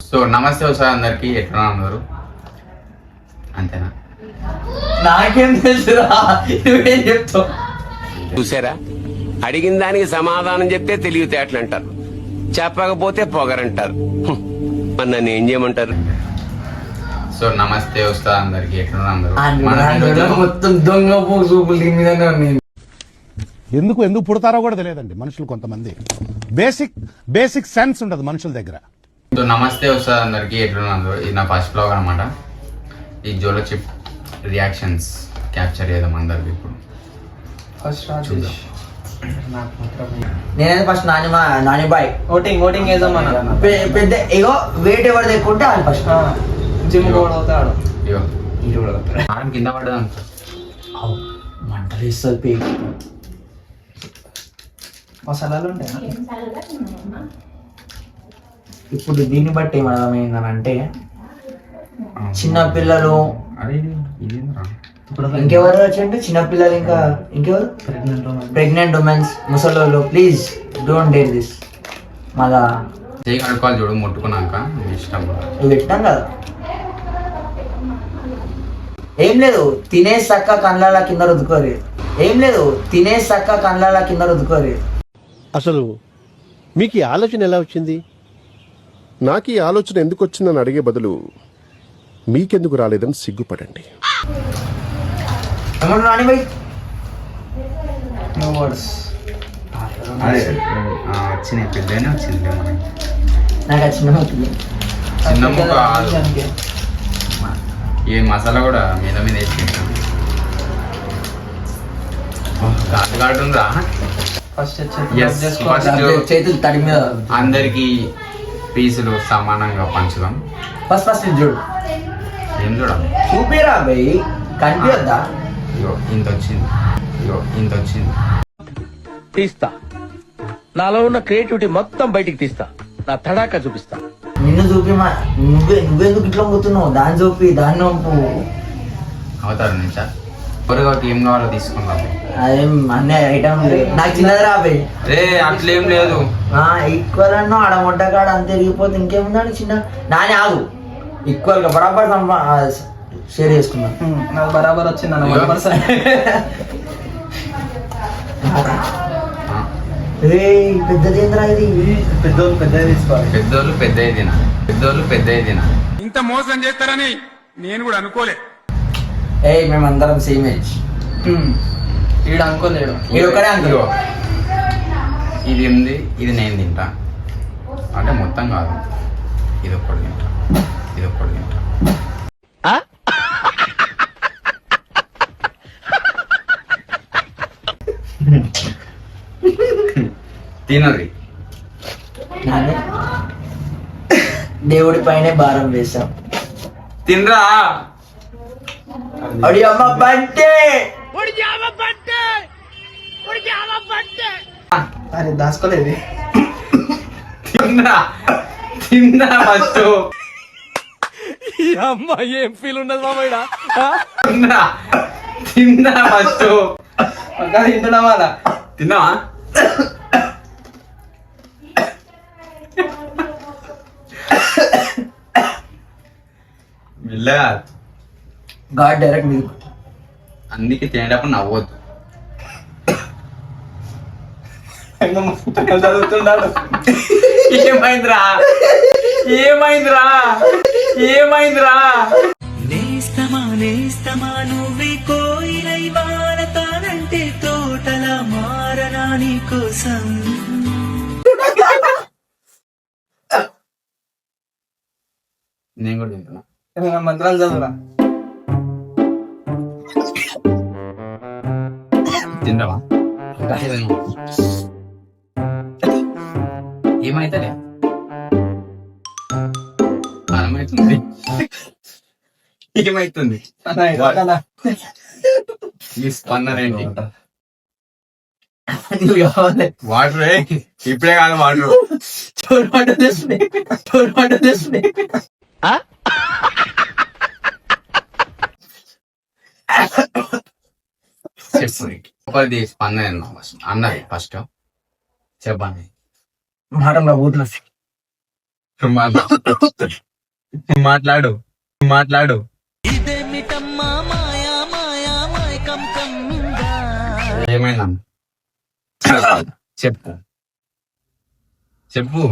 So నమస్తే ఒకసారి అందరికి, ఎట్లా ఉన్నారు? అంతేనా? నాకేం తెలుసురా, నువ్వేం చెప్తావు? చూసారా, అడిగిన దానికి సమాధానం చెప్తే తెలివితేటలు అంటారు, చెప్పకపోతే పొగరంటారు. మరి నన్ను ఏం చేయమంటారు? సో నమస్తే వస్తా అందరికి, ఎట్లా అందరూ? మొత్తం దొంగ చూపులు దీని మీదనే ఉన్నాయి. ఎందుకు పుడతారో కూడా తెలియదండి మనుషులు. కొంతమంది బేసిక్ సెన్స్ ఉండదు మనుషుల దగ్గర. సో నమస్తే వస్తా అందరికి, ఎట్లా అందరూ? ఇది నా ఫస్ట్ బ్లాగ్ అనమాట. ఈ జోలో చిప్ రియాక్షన్స్ క్యాప్చర్ చేద్దాం అందరికి ఇప్పుడు. చూద్దాం. నేనైతే ఫస్ట్ నాని బాయ్ ఓటింగ్ వేద్దాం అన్న. పెద్ద ఇగో వెయిట్ ఎవరు తెక్కుంటే వాళ్ళు ఫస్ట్ జిమ్ కూడా అవుతాడు. ఇగో ఆడం కింద పడ్డదాం. మంటలు ఇస్తుంది పీక్. మసాలాలు ఉంటాయి. ఇప్పుడు దీన్ని బట్టి ఏమర్థమైందనంటే చిన్న పిల్లలు ఇంకెవరు వచ్చంటే చిన్నపిల్లలు, ఇంకా ఇంకెవరు ప్రెగ్నెంట్ ఉమెన్స్, ముసలోళ్ళు, ప్లీజ్ డోంట్ డేర్ దిస్. మళ్ళా చేయి కడుక్కోవాలి చూడు, ముట్టుకున్నాక ఇష్టం. నువ్వు పెట్టినాం కదా, ఏం లేదు తినేసి చక్క కళ్ళ కింద రుద్దుకోరు. ఏం లేదు తినేసి చక్క కళ్ళ కింద రుద్దుకోరు. అసలు మీకు ఈ ఆలోచన ఎలా వచ్చింది? నాకు ఈ ఆలోచన ఎందుకు వచ్చిందని అడిగే బదులు మీకెందుకు రాలేదని సిగ్గుపడండి. Nani boy no words. వచ్చినాయి, పెద్దనే వచ్చింది మనకి. నాకు ఆ చిన్న మొక్కి చిన్న ముక్క ఈ మసాలా కూడా మీద వేసి కాటుందా. చేతులు తడి మీద అందరికి పీసులు సమానంగా పంచుదాం. ఫస్ట్ చూడు, ఏం చూడాలి? చూపిరా బాయ్, కనిపిద్దా? ఇగో ఇంత వచ్చింది. తీస్తా, నాలో ఉన్న క్రియేటివిటీ మొత్తం బయటికి తీస్తా, నా తడాకా చూపిస్తా. నిన్ను చూపి నువ్వెందుకు ఇట్లా పోతున్నావు? దాన్ని చూపి దాన్ని నొప్పు అవుతారు నుంచా త్వరగా ఏం కావాలో తీసుకుందాం. అదేం అన్ని ఐటమ్ నాకు చిన్నది రాబోయ్. రే అట్లేం లేదు, ఈక్వల్ అన్నా ఆడ మొట్ట కాడ అంత తిరిగిపోతే ఇంకేముందండి. చిన్న నాని ఆగు, ఈక్వల్ గా బరాబర్ షేర్ చేసుకుందాం. నాకు బరాబర్ వచ్చింది అన్న 1%. పెద్దది ఏంద్రా ఇది? పెద్దోళ్ళు పెద్దది తీసుకోవాలి. పెద్దోళ్ళు పెద్దది తిన. ఇంత మోసం చేస్తారని నేను కూడా అనుకోలే. మేమందరం సేమ్ ఏజ్. ఈడు అనుకోలేడు. ఇది ఒకటే అనుకో. ఇది ఉంది, ఇది నేను తింటా అంటే మొత్తం కాదు, ఇది ఒక్కటి తింటా. తినది. దేవుడి పైనే భారం వేశాం. తినరా అడి అమ్మ బట్టే. అరే దాచుకోలేదు. తిన్నా ఫస్ట్. ఈ అమ్మ ఏం ఫీల్ ఉండదు మామయ్య. తిన్నా ఫస్ట్. తింటున్నా వాళ్ళ తిన్నావా? గాడ్ డైరెక్ట్ మీరు అందుకే తినేటప్పుడు నవ్వద్దు. చదువుతున్నాడు. ఏమైందిరా? నేస్తమా నువ్వే కోయిలై వారతానంటే తోటలా మారనా నీ కోసం. నేను కూడా తింటున్నా. మంత్రాలు చదువురా. తింటావా? ఏమైతలే, ఏమైతుంది? ఈ స్పందన ఏంటి? వాటర్ ఇప్పుడే కాదు, వాటర్ చెప్పు. స్పందన అన్నది ఫస్ట్ చెప్పండి. మాట ఊర్లో మాట్లాడు మాట్లాడు. ఇదేమిటమ్మా మాయా మాయా మైకం కమ్మిందా ఏమైనా చెప్పు చెప్పు.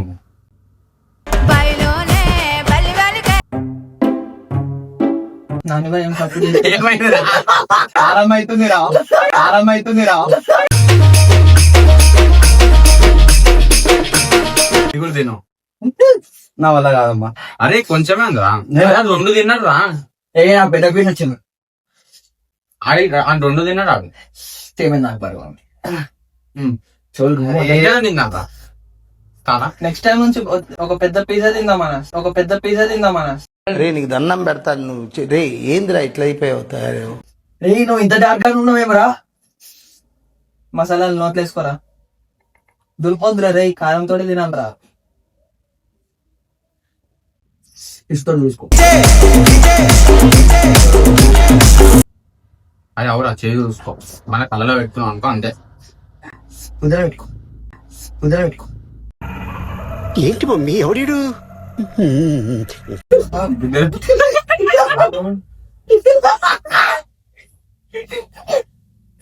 నాన్నగా ఏం తప్పు చేయలేదు. ఏమైందిరా? ఆరమైతుందిరా ఇప్పుడు తిను. నా వల్ల కాదమ్మా. అరే కొంచెమే ఉందిరా. 2 తిన్నాడు రా. నా పెద్ద పీస్ వచ్చింది ఆడి 2 తిన్నాడు ఆడు. ఏమైంది నాకు పర్వాలేదు తిన్నాక కాదా? నెక్స్ట్ టైం నుంచి ఒక పెద్ద పిజ్జా తిందామన్నా. రే నీకు దండం పెడతాను నువ్వు రే ఏందిరా ఇట్లా అయిపోయావు తయారు నువ్వు ఇంత డార్క్ గా ఉన్నావేమరా? మసాలాలు నోట్లు వేసుకోరా. దులిపోద్దురా రే, కారంతో తినాలరా. ఇస్తాను చూసుకో. అది అవురా చేయి చూసుకో. మన కళ్ళలో పెట్టుకున్నాం అనుకో అంతే. కుదిర పెట్టుకో. ఏంటి మమ్మీ ఎవడీడు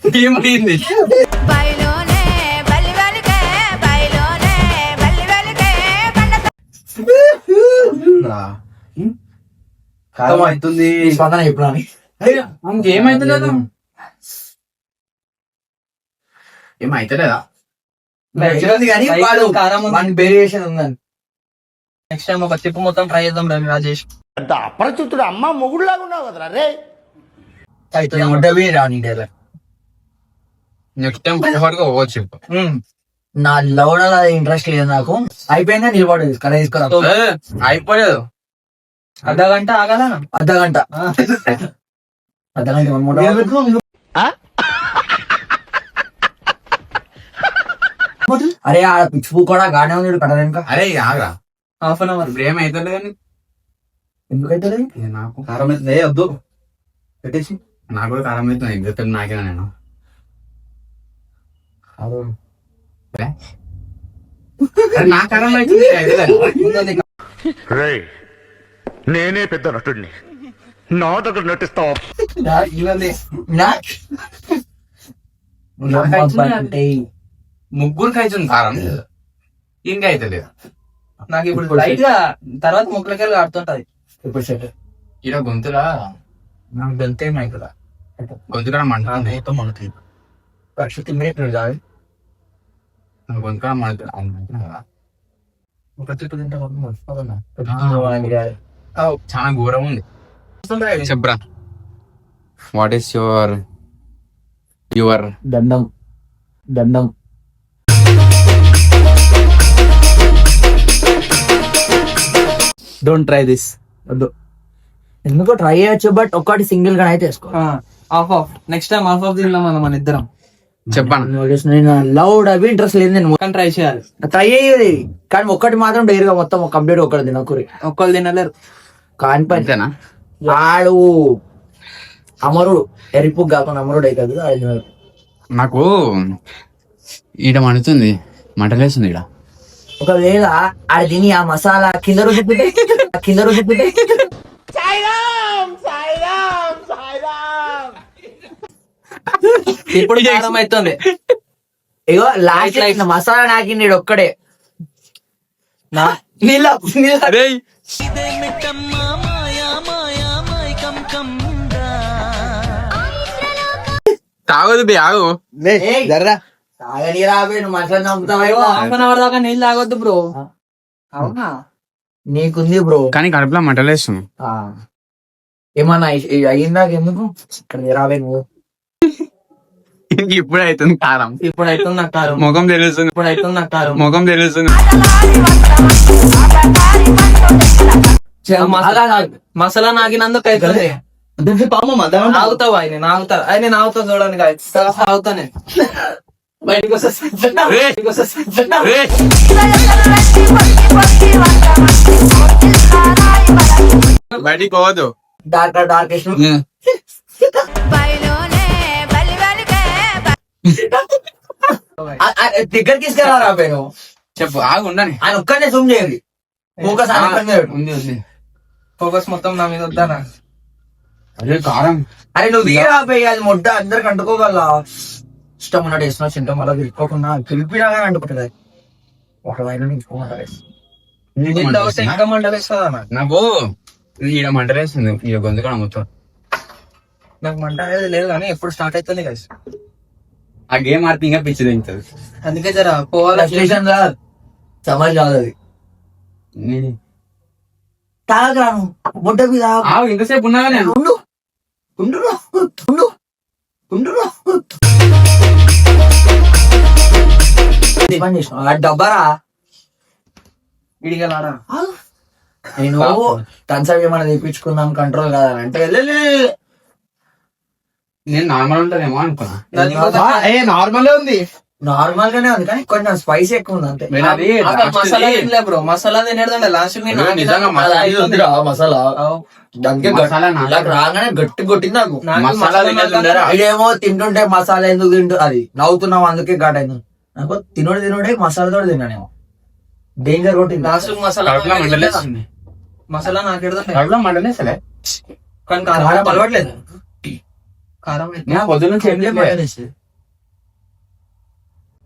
ఏమైంది? అవుతుంది. స్పందన ఎప్పుడు అని ఇంకేమైతే లేదా? ఏమైతలేదా? కానీ కారం వన్ వేరియేషన్ ఉందని. నెక్స్ట్ టైం ఒక తిప్పు మొత్తం ట్రై చేద్దాం రవి రాజేష్. అంత అపరిచితుడు అమ్మ మొగుడులాగా ఉన్నావు కదరా రే నెక్స్ట్ టైం పైగా పోవచ్చు. నా లవ్ ఇంట్రెస్ట్ లేదు నాకు. అయిపోయిందా నిలబడదు కరెక్ట్ తీసుకురా. అయిపోలేదు. అర్ధగంట ఆగాలా? అర్ధగంట అరే ఆ పిచ్చి పూ కూడా గానే ఉంది కట్టడానికి. అరే ఆగరా. Half an hour. ఇప్పుడు ఏమైతలేదు కానీ ఎందుకైతే నాకు కారం అయితే వద్దు పెట్టేసి. నాకు కూడా కారం అవుతుంది. ఎగ్జాక్ట్ నాకేనా నేను నా కారం అవుతుంది. నేనే పెద్ద నటుడిని నా దగ్గర నటిస్తావు ముగ్గురికి అవుతుంది కారం. ఇంకా అవుతలేదు. నాకు ఇప్పుడు లైట్ గా తర్వాత ముక్కలకెళ్ళి ఆడుతుంటది. ఇక్కడ గొంతులా నాకు గొంతే ఇక్కడ గొంతుగా మంటుంది. గొంతుగా మంటుంది. ఒక చెట్టు తింటే చాలా ఘోరం ఉంది. చెప్పరా వాట్ ఈస్ యువర్ దండం డోంట్ ట్రై దిస్. వద్దు. ఎందుకో ట్రై చేయొచ్చు బట్ ఒక్కటి సింగిల్ గా అయితే వేసుకో. ఆఫ్ నెక్స్ట్ టైం ఆఫ్ తిందాం మన ఇద్దరం. చెప్పాను. నేను లవ్ అవి ఇంట్రెస్ట్ లేదు. నేను మొత్తం ట్రై చేయాలి. ట్రై అయ్యేది కానీ ఒక్కటి మాత్రం డైరీగా మొత్తం కంప్లీట్ ఒక్కటి తినకూరి. ఒక్కళ్ళు తినలేరు కాని పని అంతేనా? ఆడు అమరుడు ఎరిపు కాకుండా అమరుడు అవుతుంది. నాకు ఈడ మండుతుంది, మంటలేస్తుంది ఈడ. ఒకవేళ ఆడ తిని ఆ మసాలా కింద రోజు ఇప్పుడు కారం అవుతుంది. ఇగో లాస్ట్ మసాలా నాకిండి ఒక్కడే. ఇదేమిటమ్మా మాయా మాయా మైకం కమ్మిందా తాగదు బే ఆగు. తాగని రాబే నువ్వు మసాలా నమ్ముతావా? హాఫ్ అన్ అవర్ దాకా నీళ్ళు తాగొద్దు బ్రో. అవునా? నీకుంది బ్రో కానీ కడుపులో మంటలేస్తుంది. ఏమన్నా అయ్యిందాక ఎందుకు ఇక్కడ రాబే నువ్వు. ఇప్పుడే అవుతుంది కారం. ఇప్పుడు అవుతుంది నాకు కారం. ముఖం తెలుస్తుంది. ఇప్పుడు అవుతుంది నాకు కారం. ముఖం తెలుస్తుంది. మసాలా నాగినందుకు అవుతుంది. ఆగుతావా? నేను ఆగుతా చూడండి ఆగుతానే బయటకు బయటికి పోవద్దు. డార్క్ దగ్గర తీసుకెళ్ళా రాబే నువ్వు. చెప్పు ఆగు ఉండని. ఆయన ఒక్కనే జూమ్ చేయండి. ఫోకస్ ఉంది ఉంది. ఫోకస్ మొత్తం నా మీద వద్దానా? అరే కారం. అరే నువ్వు తీరాపోయి అది ముద్ద అందరికి అంటుకోగల ఇష్టం ఉన్నట్టు వేసిన తింటాం మళ్ళీ తిరుక్కోకుండా పిలిపినా కానీ అంటుకుంటుంది ఒక వైన ఇంకా మంటలేస్తుందా? నాకు ఈడ మంటలేస్తుంది ఈ గొంతుగా మొత్తం. నాకు మంట అనేది లేదు కానీ ఎప్పుడు స్టార్ట్ అవుతుంది కదా. ఆ గేమ్ ఆడితే ఇంకా పిచ్చి తింటది. అందుకే జర పోవాలి. స్టేషన్ సమజ్ కాదు అది. తాగరాను ముద్ద మీద ఇంతసేపు ఉన్నా నేను ఉండు ఉండు ఉండు ఉండు పని చేసిన డబ్బరా ఇడిగలాడా? నేను కన్సల్ట్ ఏమైనా తెప్పించుకుందాం కంట్రోల్ కాదంటే నేను నార్మల్ ఉంటదేమో అనుకున్నా. నార్మల్ ఉంది, నార్మల్ గానే ఉంది కానీ కొంచెం స్పైసీ ఎక్కువ ఉంది అంతే. మసాలా తినలే బ్రో, మసాలా తినేదండి లాస్ట్ నిజంగా మసాలా దానికి రాగానే గట్టి కొట్టింది నాకు. ఇదేమో తింటుంటే మసాలా ఎందుకు తింటూ అది నవ్వుతున్నావు అందుకే ఘాట్ అయింది నాకు. తినుడే మసాలాతో తిన్నానేమో డేంజర్ కొట్టింది. లాస్ట్ మసాలా నాకేడదండి మండలేసలే కానీ కారం అలవాట్లేదు. కారం పొద్దు నుంచి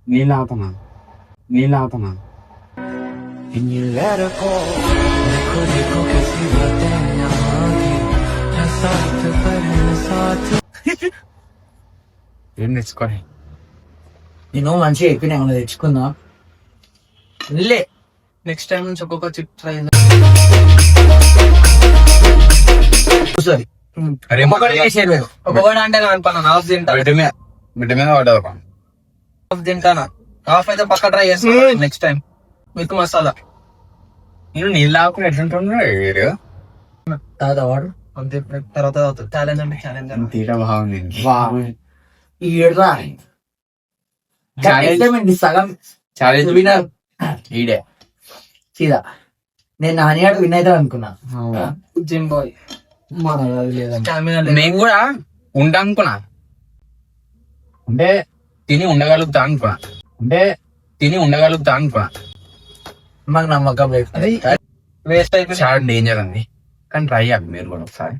నీళ్ళు ఆగుతున్నా ఏం తెచ్చుకోని. నేను మంచిగా ఎక్కిన ఏమన్నా తెచ్చుకుందా లే. నెక్స్ట్ టైం నుంచి ఒక్కొక్క చిప్ ట్రై సరే ఒక్కొక్కటి అంటే అనుకున్నాను హాఫ్ తింటా, బిడ్డ మీద పడ్డది. హాఫ్ తింటానా, హాఫ్ అయితే పక్క ట్రై చేస్తాను నెక్స్ట్ టైం విత్ మసాలా. నేను నీళ్ళు ఆకుని ఎట్లుంటున్నాడు తాత వాడు అంతే. తర్వాత ఛాలెంజ్ అంటే ఛాలెంజ్ తీట బాగుంది. ఈ ఏడ్రా సగం ఛాలెంజ్ వినర్ ఈడే సీదా. నేను నానియాడు విన్ అవుతాడు అనుకున్నా. జిమ్ బాయ్ నేను కూడా ఉంటా అనుకున్నా, అంటే తిని ఉండగలుగుతా అనుకున్నా. మాకు నమ్మకం లేదు. వేస్ట్ అయిపోయింది. చాలా డేంజర్ అండి కానీ ట్రై చేయాలి మీరు కూడా ఒకసారి.